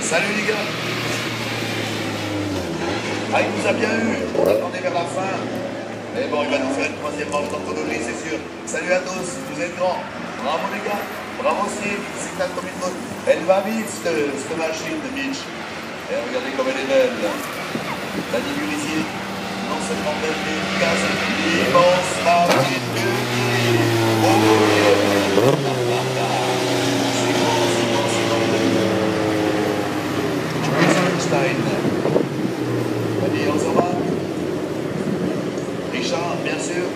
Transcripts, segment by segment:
Salut les gars. Ah, il nous a bien eu. On attendait vers la fin. Mais bon, il va nous faire une troisième manche d'anthologie, c'est sûr. Salut à tous, vous êtes grands. Bravo les gars. Bravo Steve, c'est un comme une bonne. Elle va vite, cette machine de Mitch. Et regardez comme elle est belle. La figure ici, non seulement belle, mais efficace. L'immense machine de Mitch. Oh yeah. C'est grand, c'est grand, c'est grand. Einstein. Allez, on s'en va. Richard, bien sûr.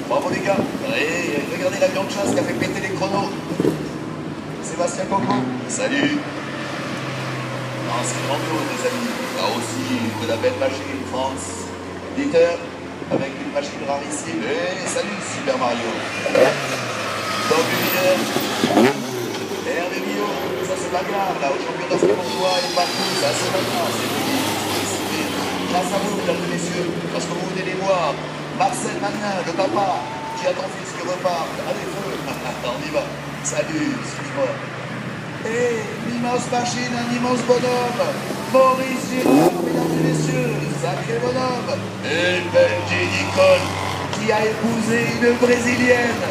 Bravo les gars. Et regardez l'avion de chasse qui a fait péter les chronos. Sébastien Coco. Salut. Ah, c'est grandiose les amis. Là aussi, de la belle machine France. Dieter, avec une machine rarissime. Et salut Super Mario. Tom Luminaire. Et Hervé Bio. Ça se bagarre là, au champion d'Afrique Montois et partout. Ça se bagarre, c'est fini. Grâce à vous, mesdames et messieurs, parce que vous venez les voir. Marcel Magnin, le papa, qui a ton fils qui repart. Allez, feu. On y va. Salut, excuse-moi. Et l'immense machine, un immense bonhomme. Maurice Girard, mesdames et messieurs, sacré bonhomme. Et Benji Nicole, qui a épousé une Brésilienne.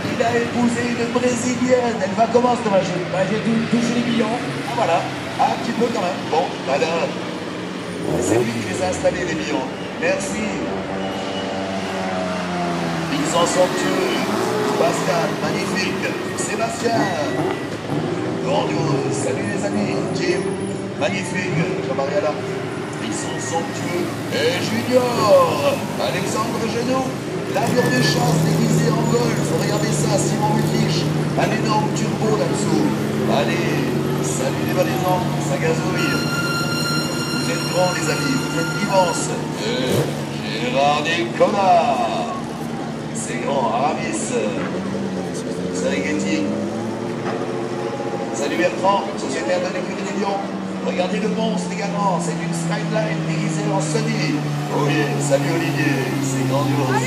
Il a épousé une Brésilienne. Elle va comment cette machine? Bah, j'ai touché les millions. Ah voilà. Ah, un petit peu quand même. Bon, voilà. C'est lui qui les a installés, les millions. Merci. Ils en sont tueux. Pascal, magnifique. Sébastien. Grandiose. Salut les amis. Jim, magnifique. Jean-Marie Alain. Ils sont somptueux. Et Junior. Alexandre Genoux. L'avion de chasse déguisé en golf. Regardez ça, Simon Mutlich. Un énorme turbo là-dessous. Allez, salut les valaisans. Ça gazouille. Vous êtes grands les amis, vous êtes immenses. Gérard Nicolas. C'est grand, Aramis. Serengeti. Salut Bertrand, sociétaire de l'écurie des Lions. Regardez le monstre également, c'est une Skyline déguisée en Sony. Oh yeah, salut Olivier, c'est grandiose.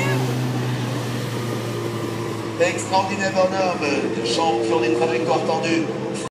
Extraordinaire bonhomme, champion des trajectoires tendues.